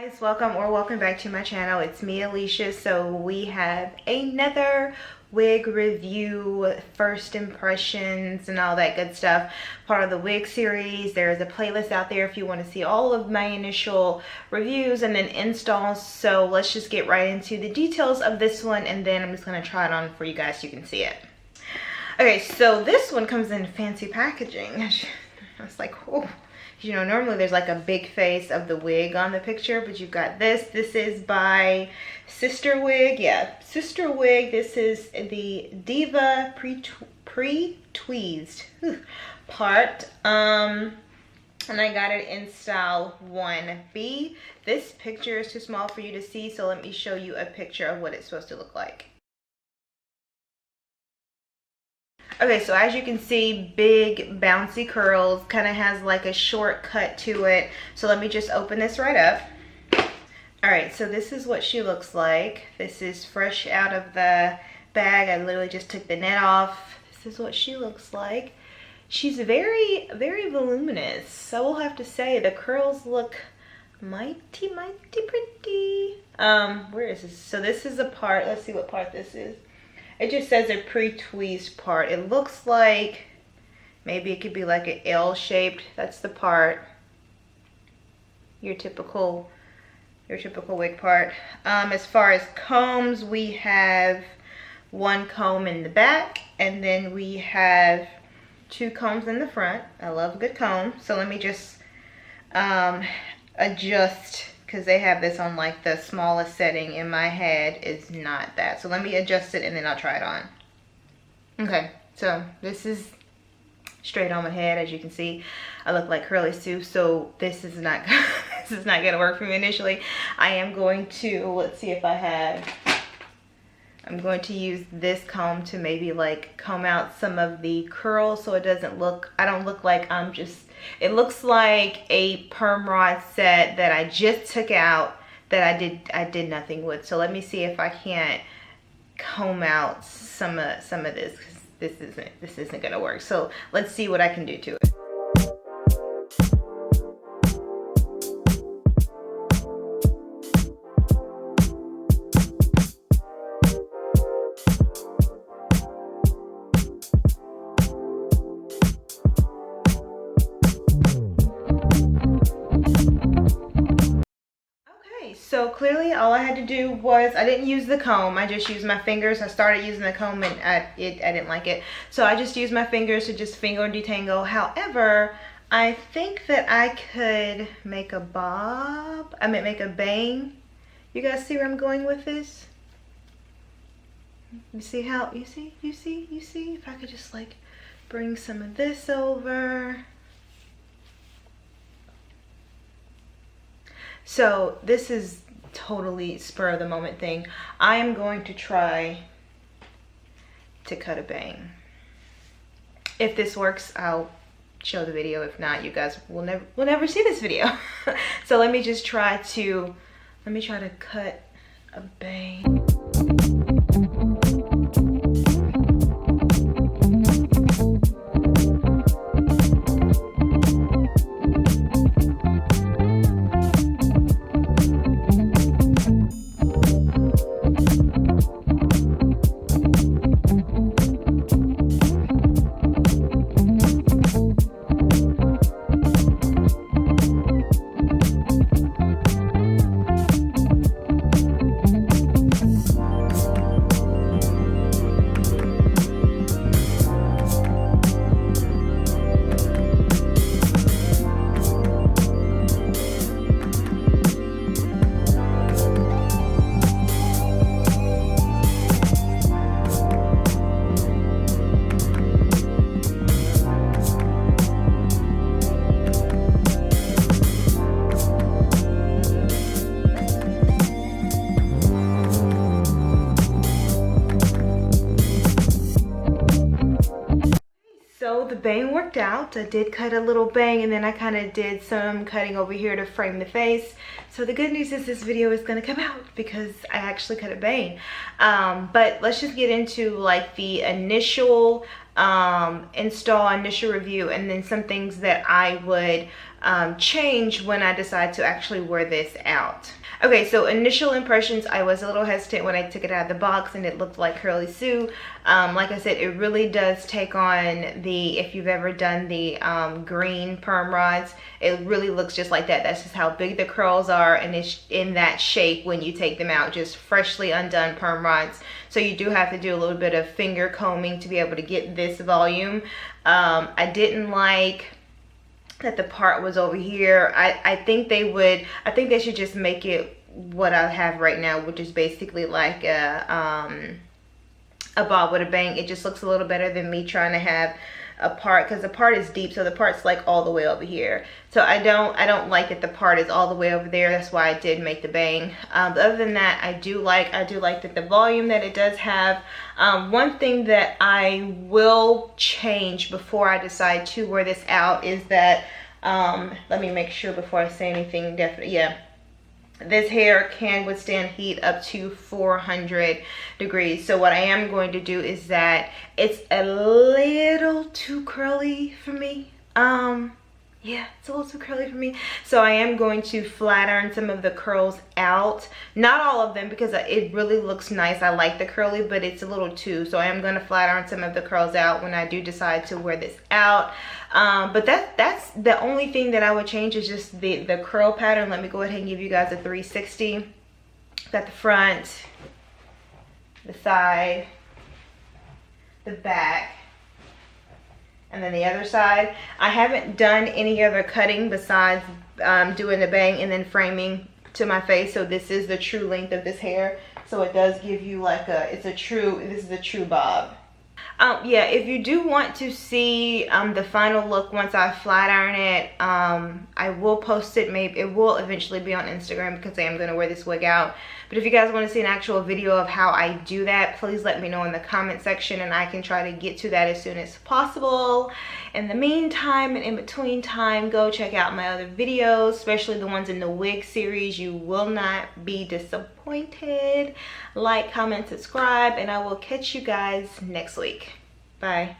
Guys, welcome back to my channel. It's me, Alicia. So we have another wig review, first impressions and all that good stuff, part of the wig series. There's a playlist out there if you want to see all of my initial reviews and then installs. So let's just get right into the details of this one, and then I'm just going to try it on for you guys so you can see it. Okay, so this one comes in fancy packaging. I was like, oh, you know, normally there's like a big face of the wig on the picture, but you've got this. This is by Sister Wig. Yeah, Sister Wig. This is the Diva pre-tweezed part. And I got it in style 1B. This picture is too small for you to see, so let me show you a picture of what it's supposed to look like. Okay, so as you can see, big bouncy curls, kind of has like a short cut to it. So let me just open this right up. All right, so this is what she looks like. This is fresh out of the bag. I literally just took the net off. This is what she looks like. She's very, very voluminous. I will have to say the curls look mighty, mighty pretty. Where is this? So this is a part. Let's see what part this is. It just says a pre-tweezed part. It looks like maybe it could be like an L-shaped. That's the part. Your typical wig part. As far as combs, we have one comb in the back, and then we have two combs in the front. I love a good comb. So let me just adjust, because they have this on like the smallest setting. In my head is not that. So let me adjust it and then I'll try it on. Okay, so this is straight on my head. As you can see, I look like Curly Sue, so this is not this is not gonna work for me initially. I am going to, let's see if I have, I'm going to use this comb to maybe like comb out some of the curls so it doesn't look, I don't look like I'm just, it looks like a perm rod set that I just took out that I did nothing with. So let me see if I can't comb out some of this, because this isn't gonna work. So let's see what I can do to it. So clearly all I had to do was, I didn't use the comb, I just used my fingers. I started using the comb and I didn't like it. So I just used my fingers to just finger detangle. However, I think that I could make a bob, make a bang. You guys see where I'm going with this? You see how, you see? If I could just like bring some of this over. So this is totally spur of the moment thing. I am going to try to cut a bang. If this works, I'll show the video. If not, you guys will never see this video. So let me try to cut a bang. So the bang worked out. I did cut a little bang, and then I kind of did some cutting over here to frame the face. So the good news is this video is going to come out because I actually cut a bang. But let's just get into like the initial initial review, and then some things that I would change when I decide to actually wear this out. Okay, so initial impressions, I was a little hesitant when I took it out of the box and it looked like Curly Sue. Like I said, it really does take on the, if you've ever done the green perm rods, it really looks just like that. That's just how big the curls are, and it's in that shape when you take them out, just freshly undone perm rods. So you do have to do a little bit of finger combing to be able to get this volume. I didn't like that the part was over here. I think they should just make it what I have right now, which is basically like a bob with a bang. It just looks a little better than me trying to have a part, because the part is deep, so the part's like all the way over here. So I don't like that the part is all the way over there. That's why I did make the bang. But other than that, I do like that the volume that it does have. One thing that I will change before I decide to wear this out is that let me make sure before I say anything definite. Yeah, this hair can withstand heat up to 400 degrees. So what I am going to do is that it's a little too curly for me. Yeah, it's a little too curly for me. So I am going to flat iron some of the curls out. Not all of them, because it really looks nice. I like the curly, but it's a little too. So I am going to flat iron some of the curls out when I do decide to wear this out. But that's the only thing that I would change, is just the curl pattern. Let me go ahead and give you guys a 360. Got the front, the side, the back, and then the other side. I haven't done any other cutting besides doing the bang and then framing to my face. So this is the true length of this hair. So it does give you like this is a true bob. Yeah, if you do want to see the final look once I flat iron it, I will post it. Maybe it will eventually be on Instagram, because I am going to wear this wig out. But if you guys want to see an actual video of how I do that, please let me know in the comment section, and I can try to get to that as soon as possible. In the meantime and in between time, go check out my other videos, especially the ones in the wig series. You will not be disappointed. Like, comment, subscribe, and I will catch you guys next week. Bye.